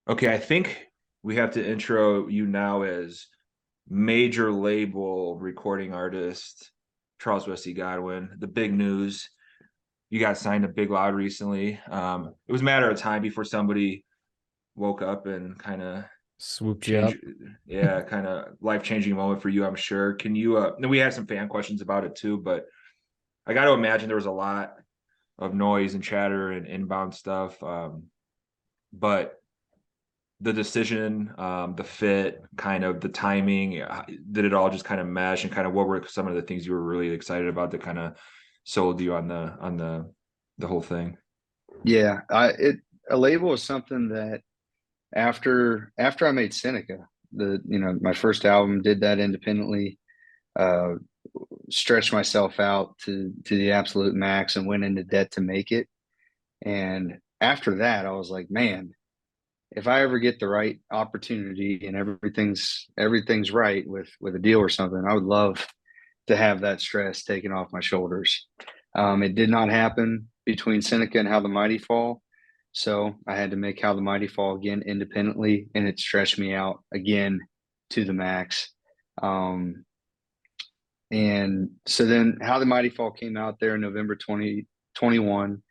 Okay, I think we have to intro you now as major label recording artist Charles Wesley Godwin. The big news, you got signed to Big Loud recently. It was a matter of time before somebody woke up and kind of Swooped you change, up. yeah, kind of life-changing moment for you, I'm sure. Can you and we had some fan questions about it too, but I got to imagine there was a lot of noise and chatter and inbound stuff. But the decision, the fit, kind of the timing, did it all just kind of mesh? And kind of what were some of the things you were really excited about that kind of sold you on the whole thing? Yeah, a label is something that after I made Seneca, my first album, did that independently, uh, stretched myself out to the absolute max and went into debt to make it. And after that, I was like, man, if I ever get the right opportunity and everything's right with a deal or something, I would love to have that stress taken off my shoulders. It did not happen between Seneca and How the Mighty Fall. So I had to make How the Mighty Fall again independently, and it stretched me out again to the max. Um, and so then How the Mighty Fall came out there in November 2021.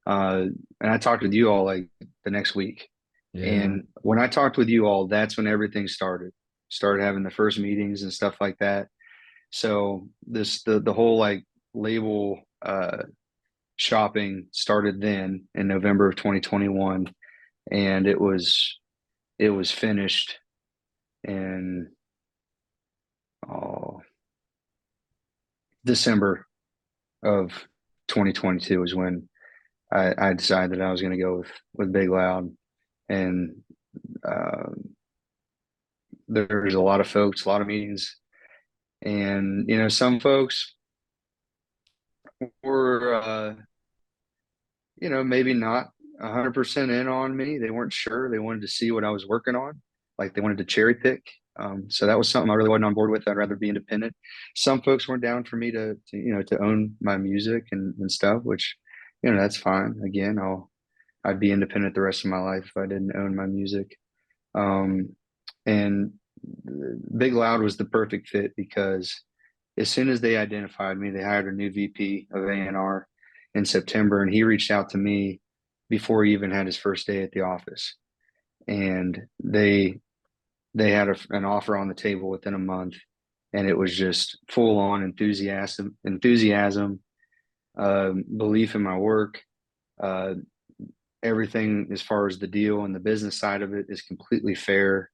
And I talked with you all like the next week. Yeah. And when I talked with you all, that's when everything started. Started having the first meetings and stuff like that. So the whole like label shopping started then in November of 2021, and it was finished in oh, December of 2022 is when I decided that I was going to go with Big Loud, and uh, there's a lot of folks, a lot of meetings, and some folks were maybe not 100% in on me. They weren't sure. They wanted to see what I was working on. Like they wanted to cherry pick. So that was something I really wasn't on board with. I'd rather be independent. Some folks weren't down for me to own my music and stuff, which, that's fine. Again, I'd be independent the rest of my life if I didn't own my music. Um, and Big Loud was the perfect fit because as soon as they identified me, they hired a new VP of A&R in September, and he reached out to me before he even had his first day at the office. And they had an offer on the table within a month, and it was just full on enthusiasm, belief in my work. Uh, Everything as far as the deal and the business side of it is completely fair,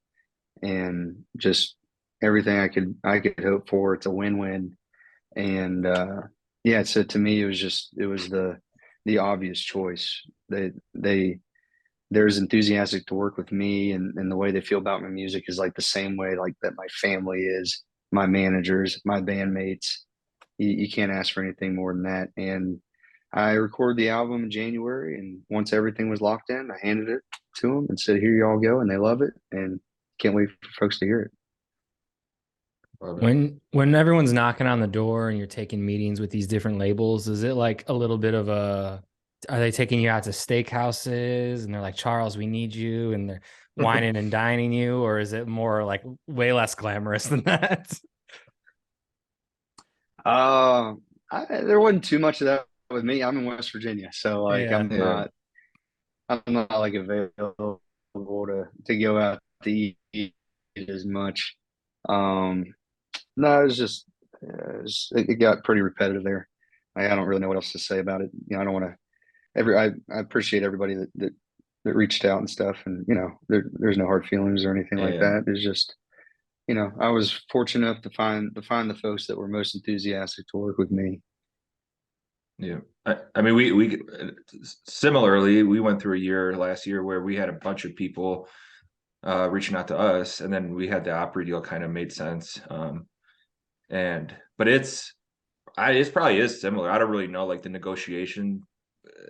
and just everything I could hope for. It's a win-win. And yeah, so to me, it was the obvious choice. They're as enthusiastic to work with me, and the way they feel about my music is like the same way like that my family is, my managers, my bandmates. You can't ask for anything more than that. And I recorded the album in January, and once everything was locked in, I handed it to them and said, "Here you all go," and they love it, and can't wait for folks to hear it. Love it. When everyone's knocking on the door and you're taking meetings with these different labels, is it like a little bit of a, are they taking you out to steakhouses and they're like, Charles, we need you, and they're whining and dining you, or is it more like way less glamorous than that? Uh, There wasn't too much of that with me. I'm in West Virginia, so like yeah. Yeah. I'm not like available to go out to eat as much. Um, no, it was just it got pretty repetitive there. I don't really know what else to say about it. I don't want to. I appreciate everybody that reached out and stuff, and there's no hard feelings or anything like Yeah. that. It's just I was fortunate enough to find the folks that were most enthusiastic to work with me. Yeah. I mean, we similarly, we went through a year last year where we had a bunch of people reaching out to us, and then we had the Opry deal kind of made sense. And but it's probably is similar. I don't really know like the negotiation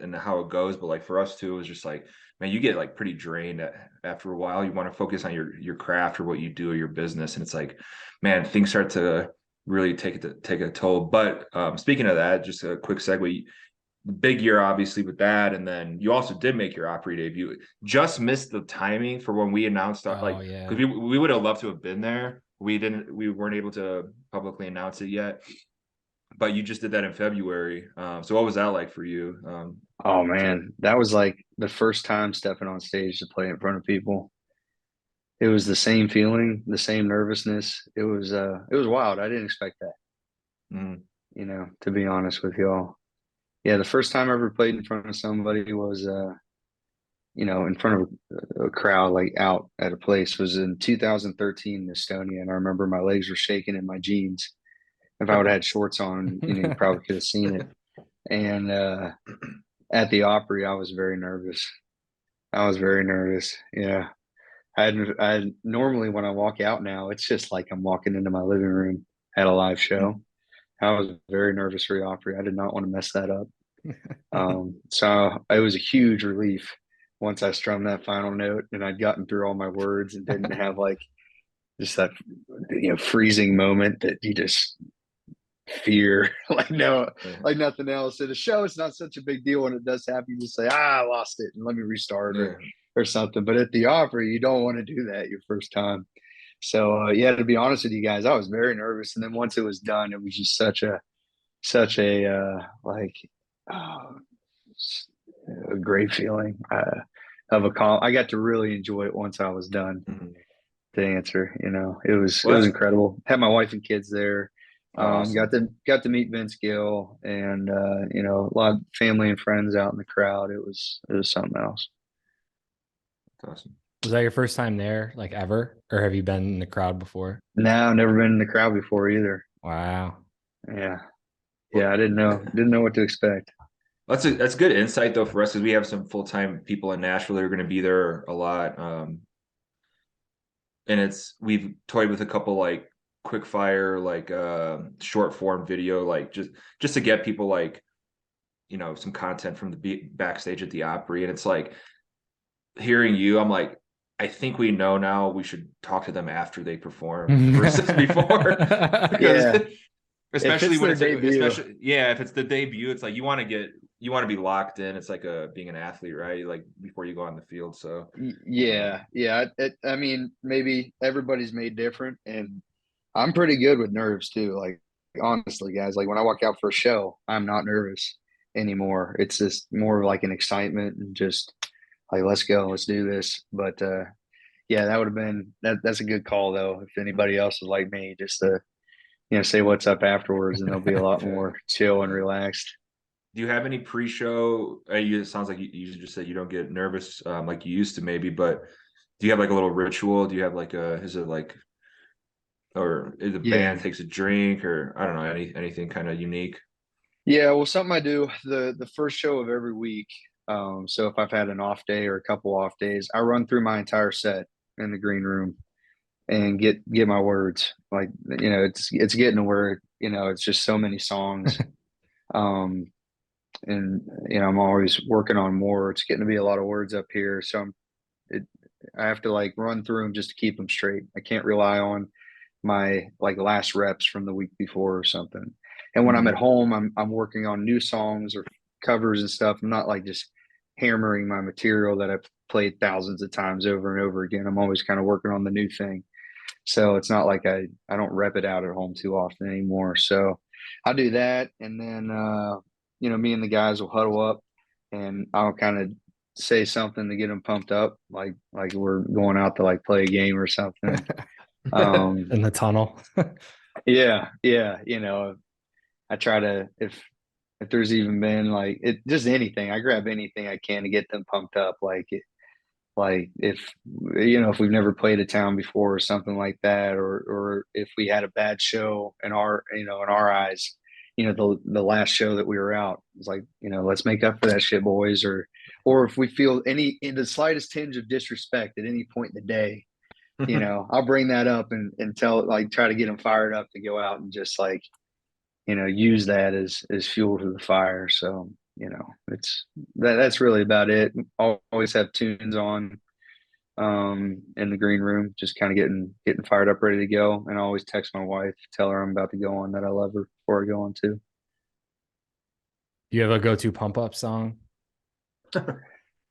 and how it goes, but like for us too, it was just like, man, you get like pretty drained after a while. You want to focus on your craft or what you do or your business, and it's like, man, things start to really take a toll. But speaking of that, just a quick segue. big year, obviously, with that. And then you also did make your Opry debut. Just missed the timing for when we announced our, Oh like, yeah. because we would have loved to have been there. We weren't able to publicly announce it yet, but you just did that in February. So what was that like for you? Oh To man, that was like the first time stepping on stage to play in front of people. It was the same feeling, the same nervousness. It was wild. I didn't expect that, mm, to be honest with y'all. Yeah, the first time I ever played in front of somebody was in front of a crowd, like out at a place, was in 2013 in Estonia. And I remember my legs were shaking in my jeans. If I would have had shorts on, you probably could have seen it. And at the Opry, I was very nervous. I was very nervous. Yeah. I normally when I walk out now, it's just like I'm walking into my living room at a live show. I was very nervous for the Opry. I did not want to mess that up. So it was a huge relief once I strummed that final note and I'd gotten through all my words and didn't have like just that freezing moment that you just fear like no, yeah, like nothing else. At a show, it's not such a big deal when it does happen. You just say, I lost it and let me restart yeah, or something. But at the Opry, you don't want to do that your first time. So yeah, to be honest with you guys, I was very nervous. And then once it was done, it was just such a like oh, a great feeling of a call. I got to really enjoy it once I was done. mhm. To answer, it Well, was that's incredible. Had my wife and kids there. awesome. Got to meet Vince Gill and a lot of family and friends out in the crowd. It was something else. That's awesome. Was that your first time there, like ever, or have you been in the crowd before? Now, never been in the crowd before either. Wow. Yeah, yeah, Well, I didn't know what to expect. that's good insight though for us because we have some full-time people in Nashville that are going to be there a lot. And we've toyed with a couple like quick fire like short form video like just to get people like some content from the backstage at the Opry, and it's like hearing you, I'm like, I think we know now we should talk to them after they perform versus before because Yeah, if especially it's when their it's debut, especially yeah, if it's the debut, it's like you want to be locked in. It's like being an athlete, right? Like before you go on the field. So yeah, um yeah. I mean, maybe everybody's made different, and I'm pretty good with nerves too. Like honestly, guys, like when I walk out for a show, I'm not nervous anymore. It's just more like an excitement and just like let's go, let's do this. But yeah, that would have been that's a good call though. If anybody else is like me, just to say what's up afterwards, and they'll be a lot yeah. more chill and Um, relaxed. do you have any pre-show? It sounds like you just said you don't get nervous like you used to, maybe. But do you have like a little ritual? Do you have like a? Is it like, or is the band Yeah. takes a drink, or I don't know, anything kind of unique? Yeah, well, something I do the first show of every week. So if I've had an off day or a couple off days, I run through my entire set in the green room and get my words. Like it's getting to where it's just so many songs. Um, and I'm always working on more. It's getting to be a lot of words up here, so it, I have to like run through them just to keep them straight. I can't rely on my like last reps from the week before or something. And when I'm at Mhm. home, I'm working on new songs or covers and stuff. I'm not like just hammering my material that I've played thousands of times over and over again. I'm always kind of working on the new thing. So it's not like I don't rep it out at home too often anymore. So I'll do that, and then me and the guys will huddle up, and I'll kind of say something to get them pumped up, like we're going out to like play a game or something. In the tunnel. Yeah, yeah. I try to if there's even been like it just anything, I grab anything I can to get them pumped up. Like if we've never played a town before or something like that, or if we had a bad show in our eyes, the last show that we were out was like, let's make up for that shit, boys, or if we feel any in the slightest tinge of disrespect at any point in the day, I'll bring that up and tell like try to get them fired up to go out and just like use that as fuel to the fire. So it's that's really about it. Always have tunes on in the green room, just kind of getting fired up, ready to go. And I always text my wife, tell her I'm about to go on, that I love her before I go on too. Do you have a go-to pump up song?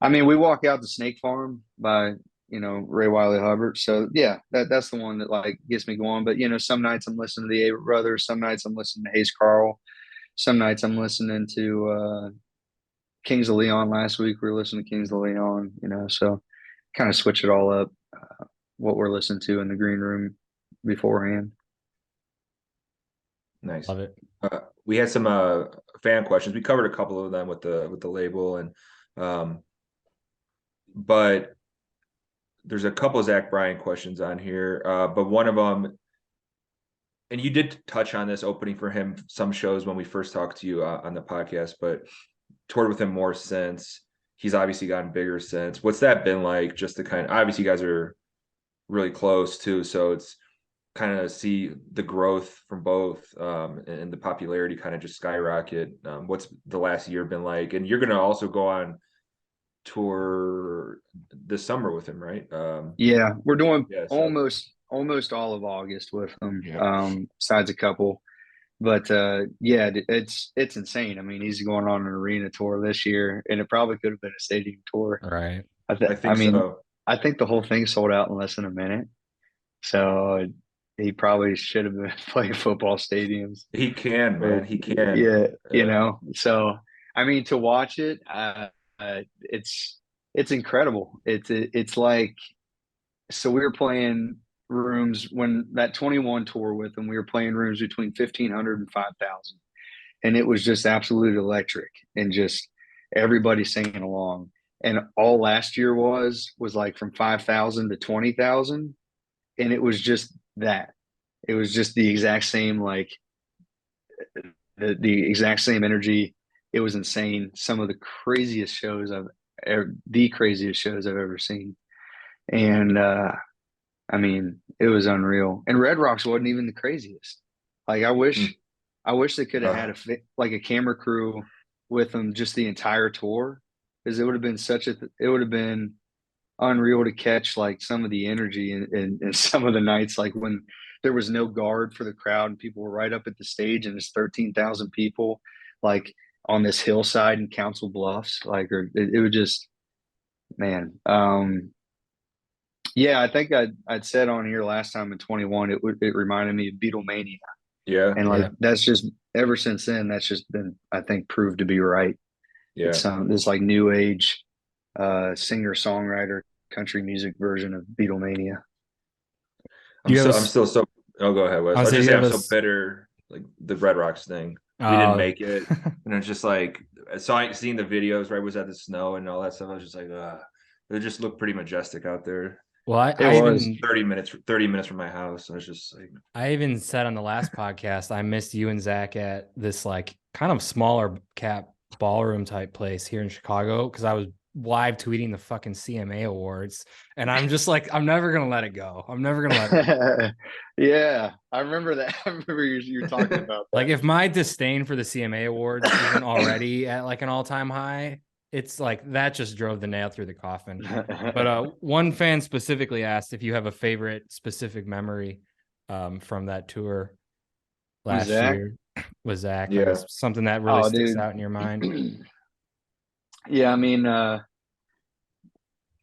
I mean, we walk out to Snake Farm by, Ray Wiley Hubbard. So yeah, that's the one that like gets me going. But some nights I'm listening to the Avett Brothers, some nights I'm listening to Hayes Carl, some nights I'm listening to Kings of Leon. Last week we were listening to Kings of Leon, so kind of switch it all up, what we're listening to in the green room beforehand. Nice. Love it. We had some fan questions. We covered a couple of them with the label, and but there's a couple of Zach Bryan questions on here. But one of them, and you did touch on this opening for him some shows when we first talked to you on the podcast, but toured with him more since. He's obviously gotten bigger since. What's that been like? Just to kind of, obviously you guys are really close too, so it's kind of see the growth from both, and the popularity kind of just skyrocket. What's the last year been like? And you're going to also go on tour this summer with him, right? Yeah, we're doing so almost all of August with him, yeah. besides a couple. But yeah, it's insane. I mean, he's going on an arena tour this year, and it probably could have been a stadium tour. Right. I think so. I think the whole thing sold out in less than a minute. So he probably should have been playing football stadiums. He can, man. He can. Yeah, So I mean, to watch it, it's incredible. It's like, so we were playing rooms when that 21 tour with them. We were playing rooms between 1,500 and 5,000, and it was just absolute electric, and just everybody singing along. And all last year was like from 5,000 to 20,000, and it was just that. It was just the exact same, like the exact same energy. It was insane. Some of the craziest shows the craziest shows I've ever seen. And I mean, it was unreal. And Red Rocks wasn't even the craziest. Like I wish they could have had a camera crew with them just the entire tour, because it would have been it would have been unreal to catch like some of the energy in some of the nights, like when there was no guard for the crowd and people were right up at the stage, and it's 13,000 people like on this hillside in Council Bluffs, like, or it would just, man. Yeah, I think I'd said on here last time in 21, it reminded me of Beatlemania. Yeah. And like that's just, ever since then, that's just been, I think, proved to be right. Yeah. It's this like new age singer songwriter country music version of Beatlemania. I'm still so. Oh, go ahead, Wes. I was just saying I'm so bitter. Like the Red Rocks thing, we didn't make it, and it's just like seeing the videos. Right, was at the snow and all that stuff. I was just like, it just looked pretty majestic out there. Well, I was even 30 minutes from my house. I was just like, I even said on the last podcast, I missed you and Zach at this like kind of smaller cap ballroom type place here in Chicago, because I was live tweeting the fucking CMA Awards, and I'm just like, I'm never gonna let it go. I'm never gonna let it go. Yeah, I remember that. I remember you talking about that. Like, if my disdain for the CMA Awards isn't already at like an all-time high, it's like that just drove the nail through the coffin. But one fan specifically asked if you have a favorite specific memory from that tour last year with Zach. Yeah, like something that really sticks out in your mind. Yeah, I mean,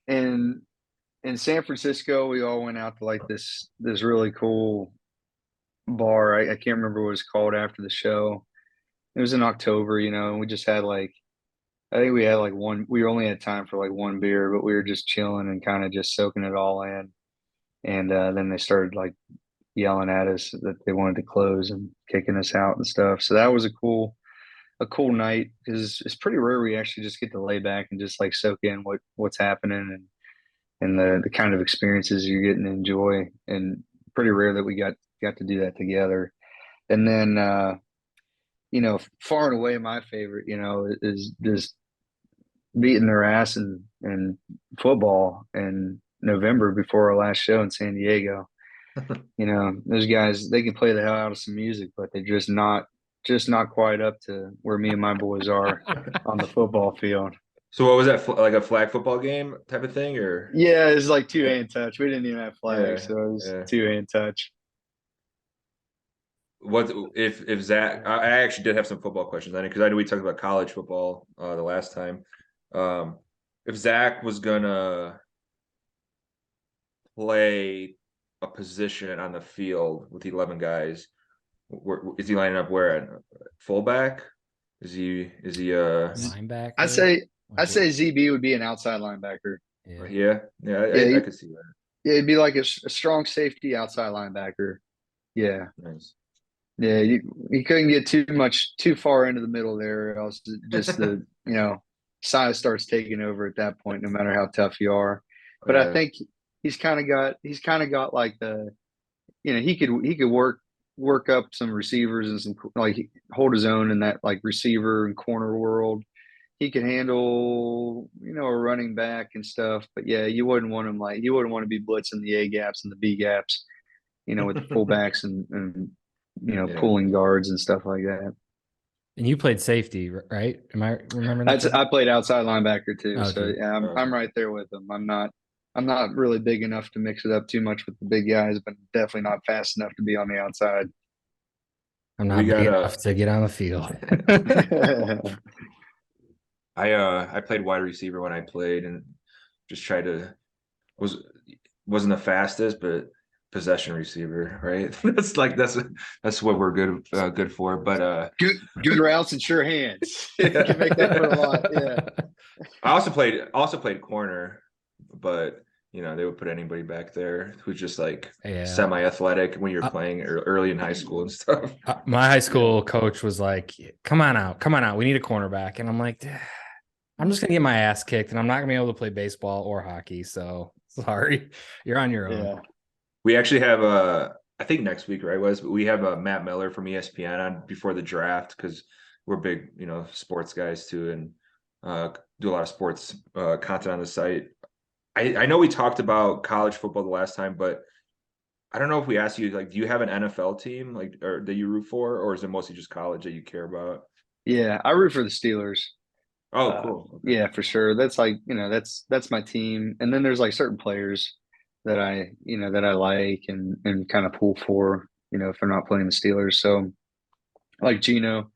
in San Francisco, we all went out to like this really cool bar. I can't remember what it was called after the show. It was in October, and we just had like, I think we had like we only had time for like one beer, but we were just chilling and kind of just soaking it all in. And then they started like yelling at us that they wanted to close and kicking us out and stuff. So that was a cool night, because it's pretty rare we actually just get to lay back and just like soak in what's happening, and the kind of experiences you're getting to enjoy. And pretty rare that we got to do that together. And then far and away my favorite, is just beating their ass in football in November before our last show in San Diego. Those guys, they can play the hell out of some music, but they're just not quite up to where me and my boys are on the football field. So what was that, like a flag football game type of thing, or? Yeah, it was like two-hand touch. We didn't even have flags, so it was two-hand touch. what if Zach? I actually did have some football questions on it because I know we talked about college football the last time. If Zach was gonna play a position on the field with 11 guys, is he lining up where at fullback? Is he Linebacker. I'd say Like, I'd say ZB would be an outside linebacker. yeah. Yeah, I could see that. Yeah, it'd be like a strong safety outside linebacker. Yeah. Nice. Yeah, you couldn't get too far into the middle there, or else just the size starts taking over at that point, no matter how tough you are. But I think he's kind of got like the he could work up some receivers and some like hold his own in that like receiver and corner world. He can handle a running back and stuff. But yeah, you wouldn't want to be blitzing the A gaps and the B gaps, with the fullbacks and Yeah. pulling guards and stuff like that. And you played safety, right? Am I remembering that? I played outside linebacker too, so Okay. yeah, I'm right there with them. I'm not really big enough to mix it up too much with the big guys, but definitely not fast enough to be on the outside. I'm not big enough to get on the field. I played wide receiver when I played and just tried to wasn't the fastest, but possession receiver, right? that's what we're good for. But good routes and sure hands. You can make that for a lot. Yeah. I also played corner, but they would put anybody back there who's just like semi-athletic when you're playing early in high school and stuff. My high school coach was like, come on out. We need a cornerback. And I'm like, I'm just going to get my ass kicked and I'm not going to be able to play baseball or hockey. So sorry, you're on your own. Yeah. We actually have I think next week, right, Wes? We have Matt Miller from ESPN on before the draft because we're big, sports guys too, and do a lot of sports content on the site. I know we talked about college football the last time, but I don't know if we asked you, like, do you have an NFL team or that you root for, or is it mostly just college that you care about? Yeah, I root for the Steelers. Oh, cool. Okay. Yeah, for sure. That's like, that's my team. And then there's like certain players that I like and kind of pull for, if they're not playing the Steelers. So like Geno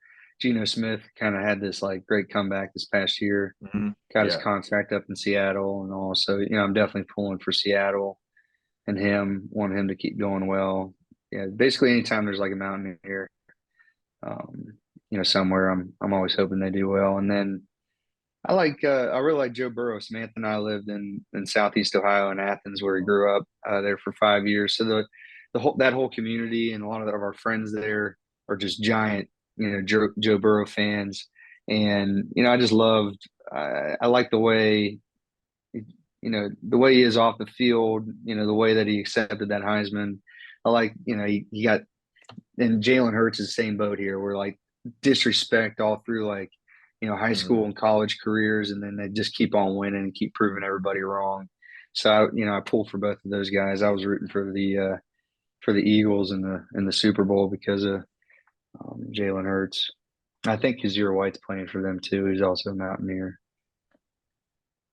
Smith kind of had this like great comeback this past year, got his contract up in Seattle and all. So, I'm definitely pulling for Seattle and want him to keep going well. Yeah, basically anytime there's like a Mountaineer, somewhere I'm always hoping they do well. And then I really like Joe Burrow. Samantha and I lived in Southeast Ohio in Athens, where he grew up there for 5 years. So that whole community and a lot of our friends there are just giant, Joe Burrow fans. And, I just loved, I like the way, the way he is off the field, the way that he accepted that Heisman. I like, he got, and Jalen Hurts is the same boat here. We're like disrespect all through like, high school and college careers, and then they just keep on winning and keep proving everybody wrong. So I pulled for both of those guys. I was rooting for the Eagles in the Super Bowl because of Jalen Hurts. I think Kazir White's playing for them too. He's also a Mountaineer.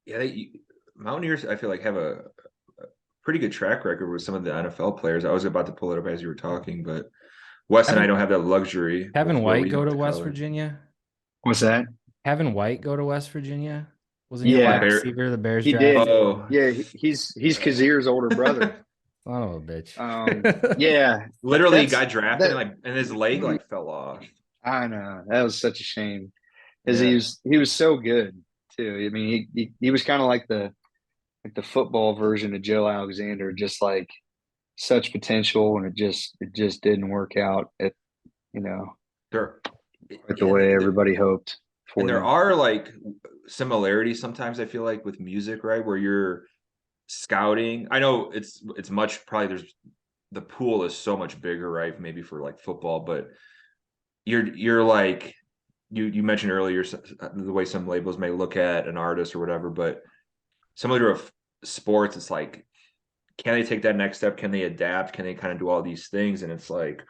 Yeah, Mountaineers, I feel like, have a pretty good track record with some of the NFL players. I was about to pull it up as you were talking, but Wes and I don't have that luxury. Having White go to West Virginia. What's that? Having White go to West Virginia? Wasn't he a wide receiver? The Bears he drafted? did. Oh. Yeah, he's Kazir's older brother. Son of a bitch. Yeah. Literally got drafted and his leg fell off. I know. That was such a shame. Because he was so good too. I mean, he was kind of like the football version of Joe Alexander, just like such potential, and it just didn't work out at the way everybody hoped. And there are like similarities sometimes, I feel like, with music, right? Where you're scouting. I know it's much, probably the pool is so much bigger, right? Maybe for like football, but you're like you mentioned earlier the way some labels may look at an artist or whatever, but similar to sports, it's like, can they take that next step? Can they adapt? Can they kind of do all these things? And it's like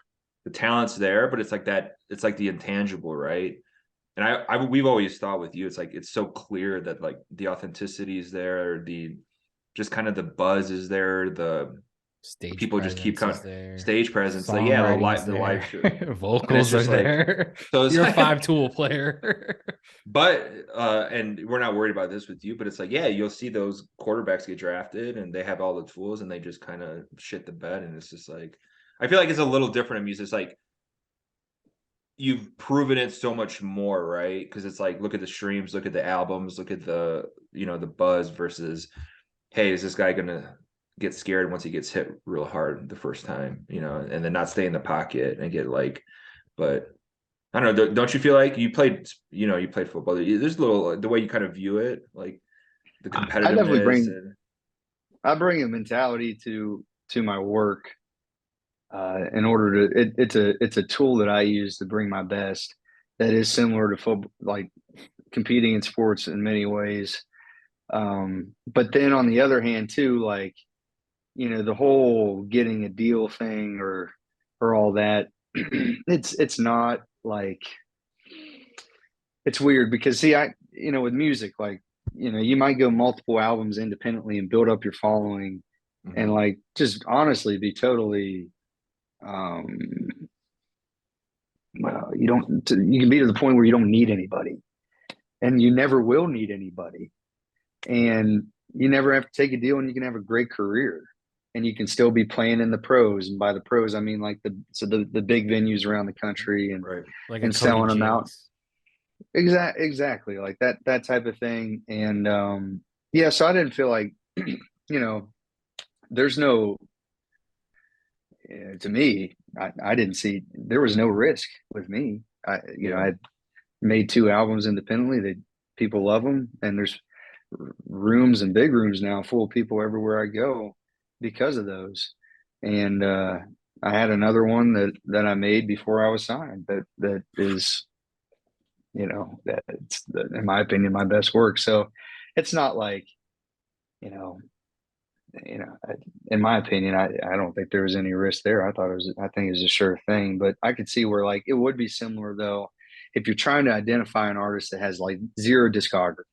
the talent's there, but it's like the intangible, right? And we've always thought with you, it's like, it's so clear that like the authenticity is there, just kind of the buzz is there, the Stage people just keep presence coming. is there. Stage presence, like yeah, Songwriting's the live show. there. Vocals are just like, there. so it's You're a like, 5-tool player. but and we're not worried about this with you, but it's like, yeah, you'll see those quarterbacks get drafted and they have all the tools and they just kind of shit the bed. And it's just like, I feel like it's a little different in music. It's like you've proven it so much more, right? Because it's like, look at the streams, look at the albums, look at the, you know, the buzz versus, hey, is this guy gonna get scared once he gets hit real hard the first time, you know, and then not stay in the pocket and get like, but I don't know, don't you feel like you played, you know, you played football, there's a little, the way you kind of view it, like the I definitely competitiveness and I bring a mentality to my work. In order to, it's a tool that I use to bring my best. That is similar to football, like competing in sports in many ways. But then on the other hand, too, like, you know, the whole getting a deal thing or all that, it's not like, it's weird because see, you know, with music, like, you know, you might go multiple albums independently and build up your following and like just honestly be totally um well, you can be to the point where you don't need anybody and you never will need anybody and you never have to take a deal and you can have a great career and you can still be playing in the pros. And by the pros, I mean like the big venues around the country right. Like a and Cody selling them out. Jinks. Exactly like that type of thing. And yeah, so I didn't feel like, you know, there's no, to me, I didn't see, there was no risk with me. You know, I made 2 albums independently. People love them, and there's rooms and big rooms now full of people everywhere I go because of those. And I had another one that I made before I was signed. That is, you know, in my opinion, my best work. So it's not like, you know, in my opinion, I don't think there was any risk there. I think it was a sure thing, but I could see where like it would be similar though, if you're trying to identify an artist that has like zero discography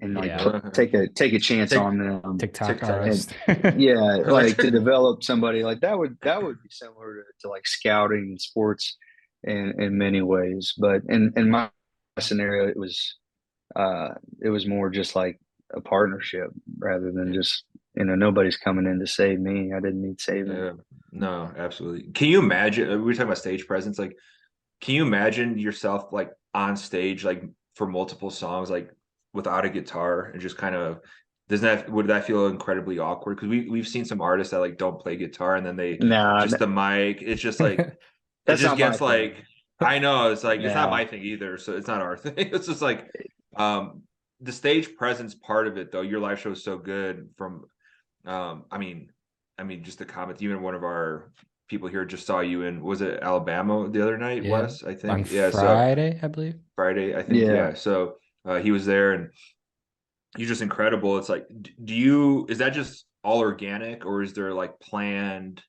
and like take a chance on them. TikTok artist. Yeah, like to develop somebody like that would be similar to like scouting in sports in many ways. But in my scenario, it was more just like a partnership rather than just, you know, nobody's coming in to save me. I didn't need saving. Yeah, no, absolutely. Can you imagine? We were talking about stage presence. Like, can you imagine yourself like on stage, like for multiple songs, like without a guitar and just kind of would that feel incredibly awkward? Because we've seen some artists that like don't play guitar and then they just the mic. It's just like it That's just not my gets like I know it's like it's not Yeah. my thing either. So it's not our thing. It's just like the stage presence part of it though. Your live show is so good from I mean just the comments. Even one of our people here just saw you in, was it Alabama the other night, Yeah. Wes? I think. On Yeah. Friday, I believe. Friday, I think. Yeah. So he was there and you're just incredible. It's like, is that just all organic or is there like planned,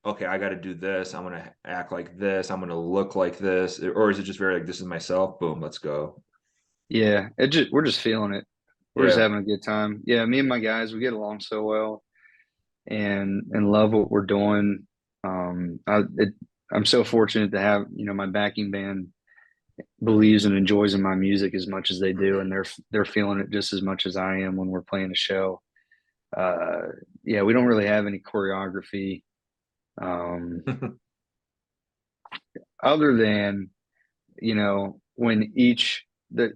okay, I got to do this. I'm going to act like this. I'm going to look like this. Or is it just very like, this is myself. Boom, let's go. Yeah, we're just feeling it. We're just having a good time. Yeah, me and my guys, we get along so well and love what we're doing. I'm so fortunate to have, you know, my backing band believes and enjoys in my music as much as they do, and they're feeling it just as much as I am when we're playing a show. Yeah, we don't really have any choreography, other than, you know, when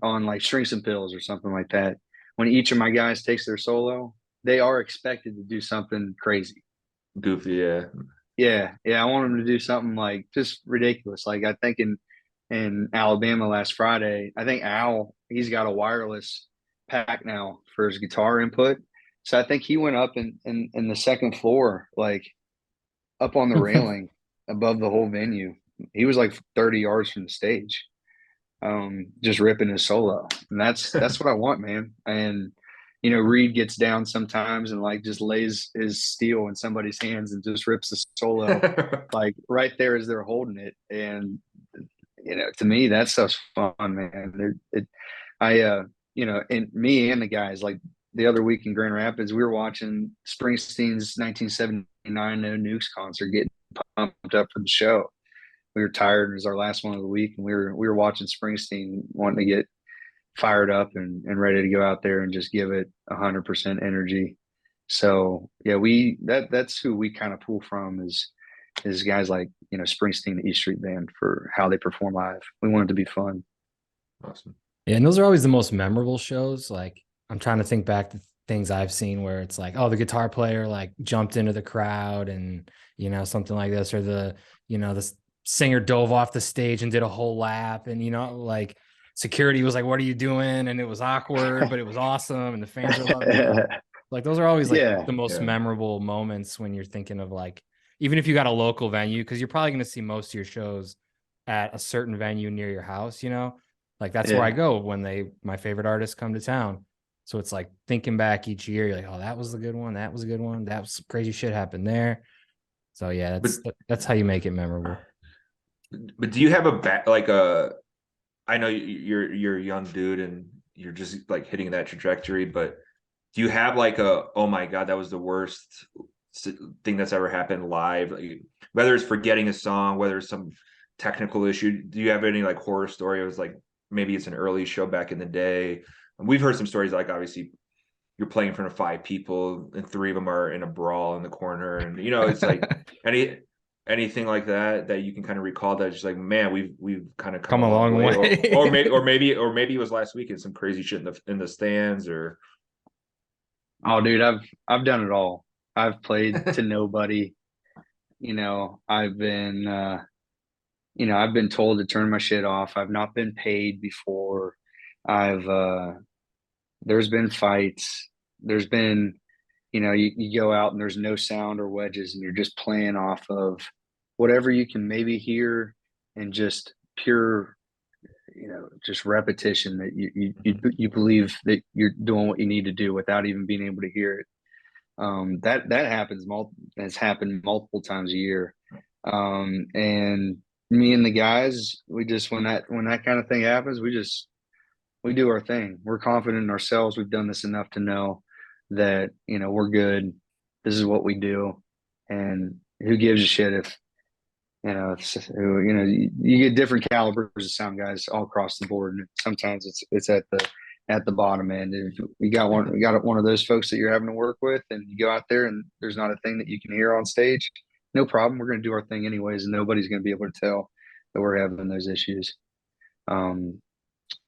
on like Strings and Pills or something like that, when each of my guys takes their solo, they are expected to do something crazy. Goofy, yeah. Yeah. I want them to do something like just ridiculous. Like I think in Alabama last Friday, I think Al, he's got a wireless pack now for his guitar input. So I think he went up in the second floor, like up on the railing above the whole venue. He was like 30 yards from the stage, just ripping his solo. And that's what I want, man. And you know, Reed gets down sometimes and like just lays his steel in somebody's hands and just rips the solo like right there as they're holding it. And you know, to me, that stuff's fun, man. You know, and me and the guys, like the other week in Grand Rapids, we were watching Springsteen's 1979 No Nukes concert, getting pumped up for the show. We were tired. It was our last one of the week, and we were watching Springsteen, wanting to get fired up and ready to go out there and just give it 100% energy. So yeah, that's who we kind of pull from is guys like, you know, Springsteen, the E Street Band, for how they perform live. We want it to be fun. Awesome. Yeah, and those are always the most memorable shows. Like, I'm trying to think back to things I've seen where it's like, oh, the guitar player like jumped into the crowd and, you know, something like this, or the singer dove off the stage and did a whole lap, and, you know, like security was like, what are you doing? And it was awkward, but it was awesome, and the fans are loving it. Like, those are always like the most memorable moments when you're thinking of, like, even if you got a local venue, because you're probably going to see most of your shows at a certain venue near your house, you know, like that's where I go when my favorite artists come to town. So it's like thinking back each year, you're like, oh, that was the good one. That was a good one. That was crazy shit happened there. So yeah, that's how you make it memorable. But do you have I know you're a young dude and you're just like hitting that trajectory, but do you have like oh my God, that was the worst thing that's ever happened live? Like, whether it's forgetting a song, whether it's some technical issue, do you have any like horror story? It was like, maybe it's an early show back in the day. And we've heard some stories, like obviously you're playing in front of 5 people and 3 of them are in a brawl in the corner. And, you know, it's like anything like that you can kind of recall that's just like, man, we've kind of come a long way. Or maybe it was last week and some crazy shit in the stands, or. Oh, dude, I've done it all. I've played to nobody. You know, I've been told to turn my shit off. I've not been paid before. There's been fights. There's been, you know, you go out and there's no sound or wedges and you're just playing off of whatever you can maybe hear, and just pure, you know, just repetition that you believe that you're doing what you need to do without even being able to hear it. That has happened multiple times a year. And me and the guys, we just, when that kind of thing happens, we do our thing. We're confident in ourselves. We've done this enough to know that, you know, we're good. This is what we do. And who gives a shit if, you know, you get different calibers of sound guys all across the board. And sometimes it's at the bottom end. If you got one of those folks that you're having to work with, and you go out there and there's not a thing that you can hear on stage, no problem. We're going to do our thing anyways, and nobody's going to be able to tell that we're having those issues.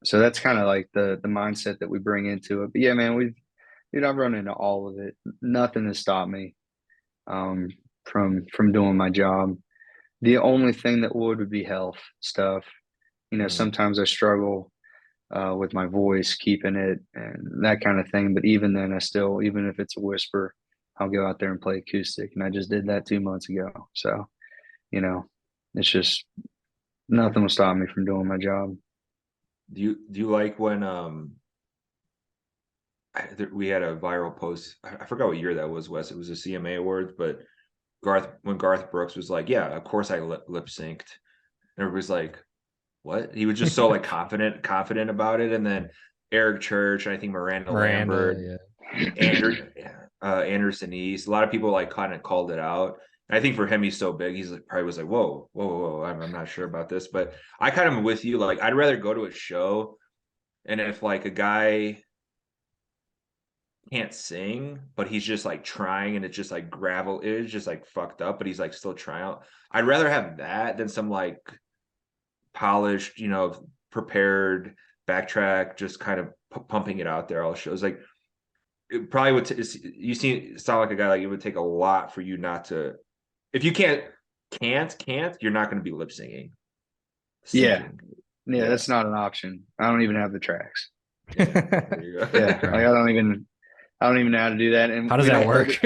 So that's kind of like the mindset that we bring into it. But yeah, man, I've run into all of it. Nothing has stopped me from doing my job. The only thing that would be health stuff. You know, sometimes I struggle with my voice, keeping it and that kind of thing. But even then, even if it's a whisper, I'll go out there and play acoustic. And I just did that 2 months ago. So, you know, it's just nothing will stop me from doing my job. Do you like when we had a viral post? I forgot what year that was, Wes. It was a CMA Awards, but when Garth Brooks was like, "Yeah, of course I lip synced," and everybody's like, "What?" He was just so like confident about it. And then Eric Church, I think Miranda Lambert, Anderson East, a lot of people like kind of called it out. And I think for him, he's so big, he's like, probably was like, whoa, I'm not sure about this. But I kind of am with you. Like, I'd rather go to a show, and if like a guy can't sing, but he's just like trying, and it's just like gravel, it's just like fucked up, but he's like still trying. I'd rather have that than some like polished, you know, prepared backtrack, just kind of pumping it out there all shows. Like, it probably would sound like a guy like it would take a lot for you not to, if you can't, you're not going to be lip singing. Yeah, that's not an option. I don't even have the tracks. There you go. Like, I don't even know how to do that. And how does that work?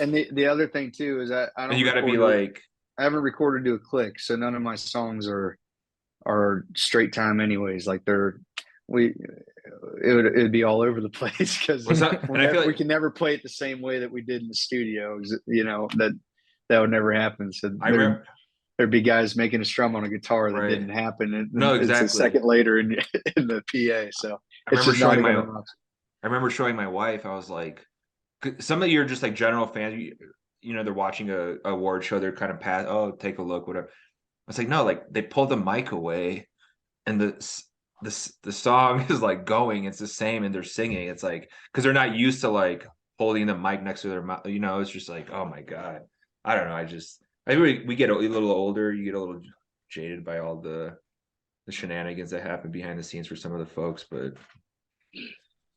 And the other thing too is I don't. And you got to be like, I haven't recorded to a click, so none of my songs are straight time anyways. Like it'd be all over the place, because we can never play it the same way that we did in the studio. You know, that would never happen. So there'd be guys making a strum on a guitar that didn't happen. And no, exactly. It's a second later in the PA. So I remember showing my I remember showing my wife. I was like, some of you are just like general fans. You know, they're watching a award show. They're kind of pass. Oh, take a look, whatever. I was like, no, like they pulled the mic away, and the song is like going. It's the same, and they're singing. It's like because they're not used to like holding the mic next to their mouth. You know, it's just like, oh my god. I don't know. I think we get a little older. You get a little jaded by all the shenanigans that happen behind the scenes for some of the folks, but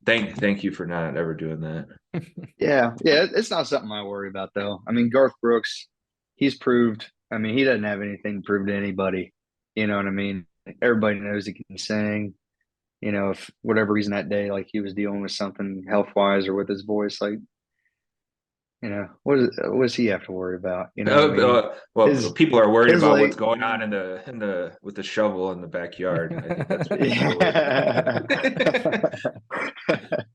thank you for not ever doing that. Yeah, yeah, it's not something I worry about though. I mean, Garth Brooks, he's proved. I mean, he doesn't have anything to prove to anybody. You know what I mean? Everybody knows he can sing. You know, if whatever reason that day, like he was dealing with something health wise or with his voice, like what does he have to worry about? You know what I mean? Well, people are worried His about late, what's going on in the with the shovel in the backyard. I think that's what people are worried yeah. about.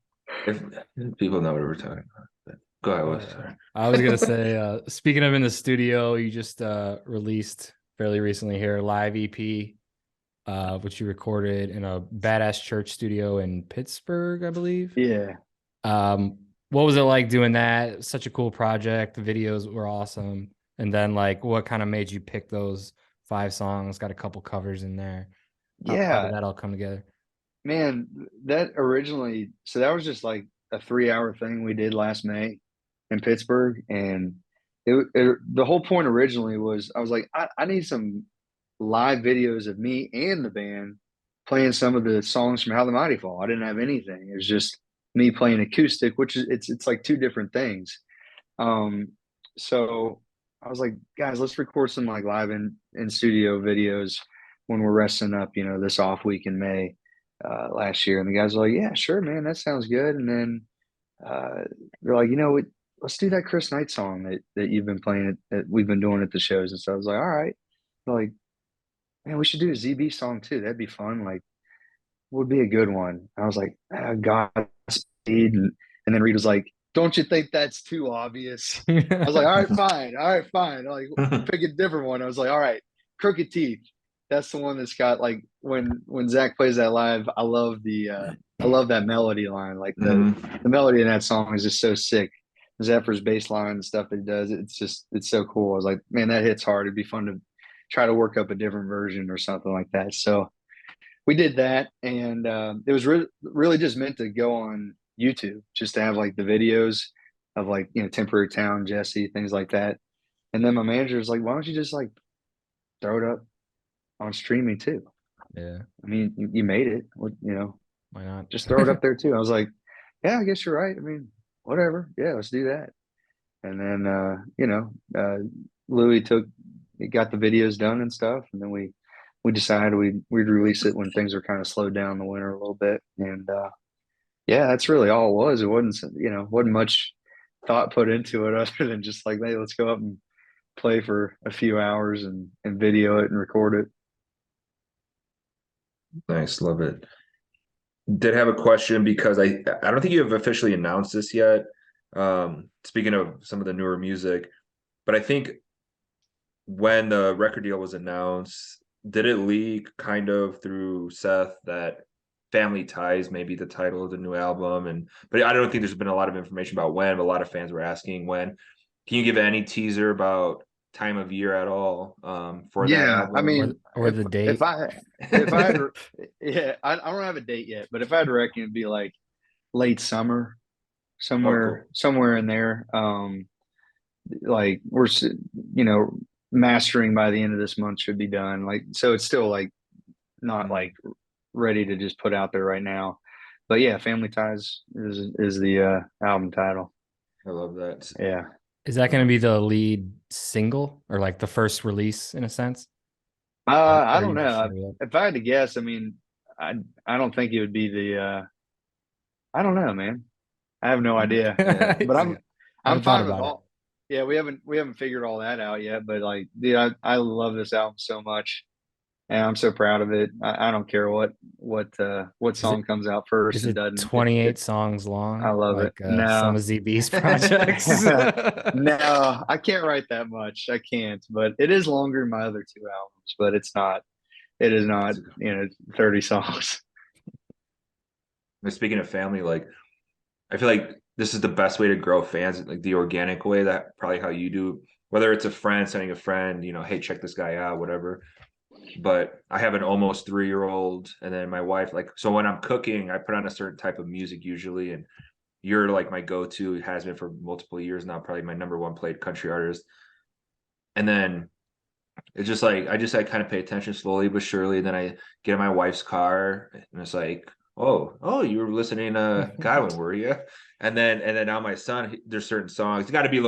If people know what we're talking about. But go ahead, Wes, sorry. I was gonna say, speaking of in the studio, you just released fairly recently here live EP, which you recorded in a badass church studio in Pittsburgh, I believe. Yeah. What was it like doing that? Such a cool project. The videos were awesome. And then like what kind of made you pick those 5 songs? Got a couple covers in there. How did that all come together? Man, that originally, so that was just like a 3-hour thing we did last May in Pittsburgh. And the whole point originally was I was like, I need some live videos of me and the band playing some of the songs from How the Mighty Fall. I didn't have anything. It was just me playing acoustic, which is it's like 2 different things. So I was like, guys, let's record some like live in studio videos when we're resting up, this off week in May last year. And the guys were like, yeah, sure, man, that sounds good. And then they're like, let's do that Chris Knight song that you've been playing that we've been doing at the shows. And so I was like, all right. They're like, man, we should do a ZB song too. That'd be fun. Like, would be a good one. I was like, Godspeed. And then Reed was like, don't you think that's too obvious? I was like, all right, fine. All right, fine. Like, pick a different one. I was like, all right, Crooked Teeth. That's the one that's got like when Zach plays that live, I love that melody line. Like the melody in that song is just so sick. Zephyr's bass line and stuff that he does, it's so cool. I was like, man, that hits hard. It'd be fun to try to work up a different version or something like that. So we did that, and it was really just meant to go on YouTube, just to have like the videos of like Temporary Town, Jesse, things like that. And then my manager was like, "Why don't you just like throw it up on streaming too?" Yeah, I mean, you made it. why not? Just throw it up there too. I was like, "Yeah, I guess you're right. I mean, whatever. Yeah, let's do that." And then Louis got the videos done and stuff, and then we decided we'd release it when things were kind of slowed down in the winter a little bit. And yeah, that's really all it was. It wasn't much thought put into it other than just like, hey, let's go up and play for a few hours and video it and record it. Nice, love it. Did have a question because I don't think you have officially announced this yet. Speaking of some of the newer music, but I think when the record deal was announced, did it leak kind of through Seth that Family Ties may be the title of the new album? But I don't think there's been a lot of information about when, but a lot of fans were asking when. Can you give any teaser about time of year at all for that album? I mean, or the date? If I had, yeah, I don't have a date yet, but if I had to reckon, it'd be like late summer, somewhere in there. Like we're mastering by the end of this month should be done. Like, so it's still like not like ready to just put out there right now. But yeah, Family Ties is the album title. I love that. Yeah. Is that going to be the lead single or like the first release in a sense? I don't know. Sure if I had to guess, I mean, I don't think it would be the. I don't know, man. I have no idea. But I'm fine with all. Yeah, we haven't figured all that out yet. But like, dude, I love this album so much, and I'm so proud of it. I don't care what song comes out first. Is it 28 songs long? I love it. No. Some of ZB's projects. No, I can't write that much. I can't. But it is longer than my other 2 albums. But it's not. It is not. 30 songs. Speaking of family, like I feel like this is the best way to grow fans, like the organic way, that probably how you do, whether it's a friend sending a friend, hey, check this guy out, whatever. But I have an almost 3-year-old, and then my wife, like, so when I'm cooking, I put on a certain type of music usually, and you're like my go-to, has been for multiple years now, probably my number one played country artist. And then it's just like I kind of pay attention slowly but surely. And then I get in my wife's car, and it's like, oh, you were listening to Godwin, were you? And then now my son, there's certain songs. It's got to be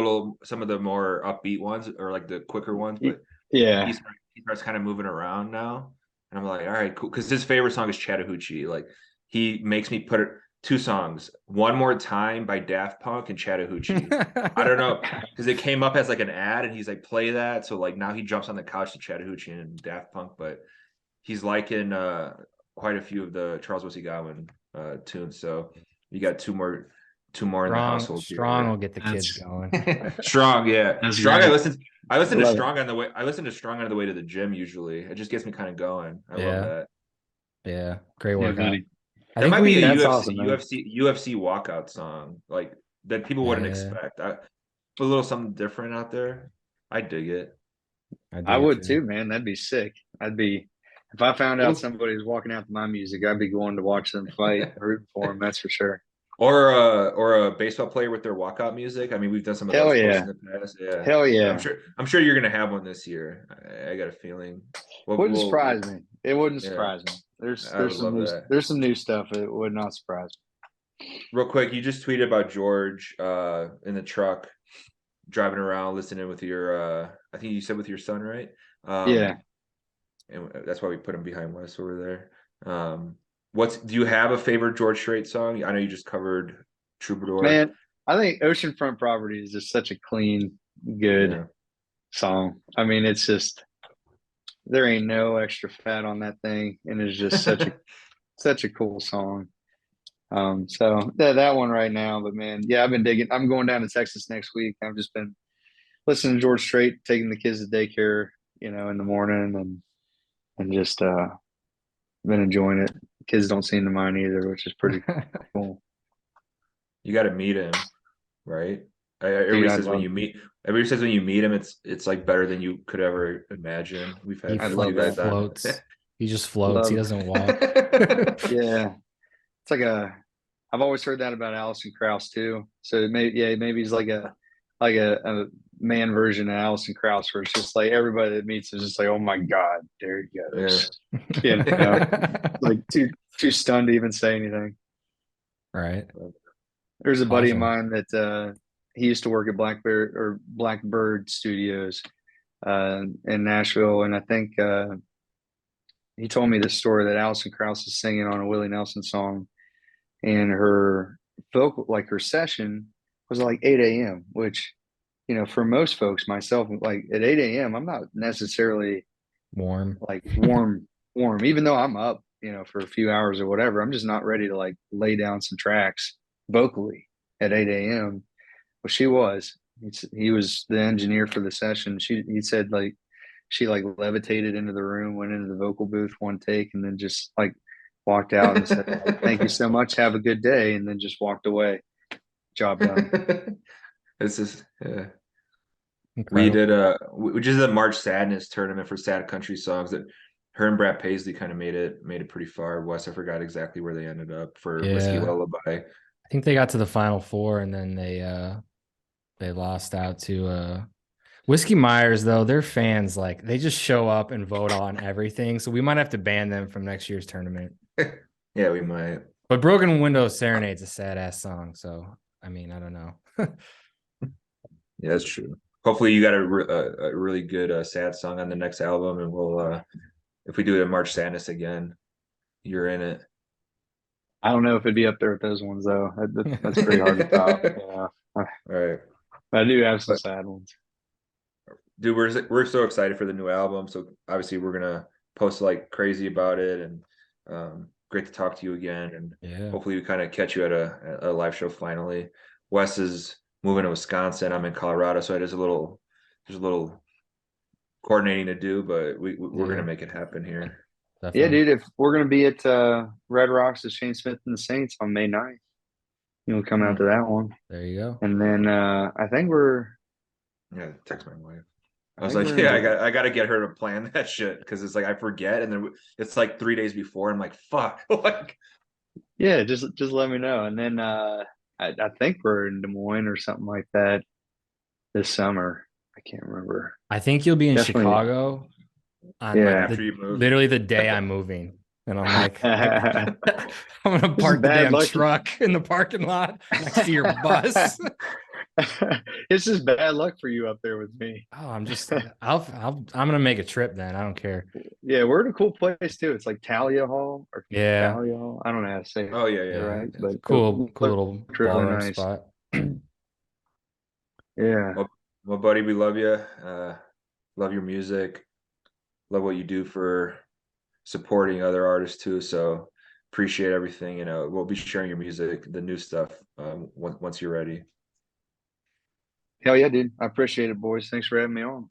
some of the more upbeat ones or like the quicker ones, but Yeah. he starts kind of moving around now, and I'm like, all right, cool, because his favorite song is Chattahoochee. Like he makes me put it. Two songs, One More Time by Daft Punk and Chattahoochee. I don't know, because it came up as like an ad, and he's like, play that. So like now he jumps on the couch to Chattahoochee and Daft Punk, but he's liking quite a few of the Charles Wesley Godwin tunes. So you got two more in the household. Strong will get the kids going. Strong, yeah. That's Strong. great. I listen to Love Strong on the way. I listen to Strong on the way to the gym usually. It just gets me kind of going. I love that. Yeah, great workout. I There think might be a that's UFC, awesome, man. UFC walkout song like that people wouldn't expect. A little something different out there. I dig it. I would too, man. That'd be sick. If I found out somebody was walking out to my music, I'd be going to watch them fight, rooting for them. That's for sure. Or a baseball player with their walkout music. I mean, we've done some of those in the past. Yeah. Hell yeah. I'm sure you're gonna have one this year. I got a feeling. Wouldn't surprise me. It wouldn't surprise me. There's some new stuff. It would not surprise me. Real quick, you just tweeted about George in the truck driving around listening with your I think you said with your son, right? Yeah. And that's why we put him behind Wes over there. Do you have a favorite George Strait song? I know you just covered Troubadour. Man, I think Oceanfront Property is just such a clean, good song. I mean, it's just there ain't no extra fat on that thing, and it's just such a cool song. So that one right now, but man, yeah, I've been digging. I'm going down to Texas next week. I've just been listening to George Strait, taking the kids to daycare, in the morning, and just been enjoying it. Kids don't seem to mind either, which is pretty cool. You got to meet him, right? Everybody says when you meet him, it's like better than you could ever imagine. We've had he guys floats. He just floats. He doesn't walk. Yeah, it's like I've always heard that about Alison Krauss too. So maybe he's like a man version of Alison Krauss, where it's just like everybody that meets is just like, oh my god, there he goes. Like too stunned to even say anything. Right. There's a buddy of mine that he used to work at Blackbird Studios in Nashville, and I think he told me this story that Alison Krauss is singing on a Willie Nelson song, and her vocal, like her session, was like 8 a.m., which, for most folks, myself, like at 8 a.m., I'm not necessarily warm, even though I'm up, for a few hours or whatever. I'm just not ready to like lay down some tracks vocally at 8 a.m. Well, she was. He was the engineer for the session. He said like she like levitated into the room, went into the vocal booth one take, and then just like walked out and said, "Thank you so much. Have a good day," and then just walked away. Job done. It's just incredible. We did the March Sadness tournament for sad country songs that her and Brad Paisley kind of made it pretty far. Wes, I forgot exactly where they ended up for Whiskey Lullaby. I think they got to the final four, and then they lost out to Whiskey Myers. Though their fans, like, they just show up and vote on everything, so we might have to ban them from next year's tournament. Yeah, we might. But Broken Window Serenade's a sad ass song, so I mean, I don't know. Yeah, that's true. Hopefully you got a really good sad song on the next album, and we'll if we do it in March Sadness again, you're in it. I don't know if it'd be up there with those ones though. That's pretty hard to top. Yeah. All right. I do have some sad ones. Dude, we're so excited for the new album. So obviously we're gonna post like crazy about it, and great to talk to you again. And hopefully we kind of catch you at a live show finally. Wes is moving to Wisconsin. I'm in Colorado, so there's a little coordinating to do, but we're gonna make it happen here. Definitely. Yeah, dude. If we're gonna be at Red Rocks with Shane Smith and the Saints on May 9th. You'll come out to that one. There you go. And then I think Yeah, text my wife. I I was think like, we're in yeah, I got to get her to plan that shit because it's like I forget, and then it's like 3 days before. I'm like, fuck, like, yeah, just let me know. And then I think we're in Des Moines or something like that this summer. I can't remember. I think you'll be in Definitely, Chicago on like yeah. after you move. literally the day I'm moving. And I'm like, I'm gonna This is park the bad damn luck. truck in the parking lot next to your bus. It's just bad luck for you up there with me. Oh, I'm gonna make a trip then. I don't care. Yeah, we're in a cool place too. It's like Talia Hall or Yeah, Talia Hall. I don't know how to say it Oh yeah, yeah. yeah. right, It's but a it cool looked little really ballroom nice. spot. Yeah. Well, buddy, we love you. Love your music. Love what you do for supporting other artists too. So appreciate everything. You know, we'll be sharing your music, the new stuff, once you're ready. Hell yeah, dude. I appreciate it, boys. Thanks for having me on.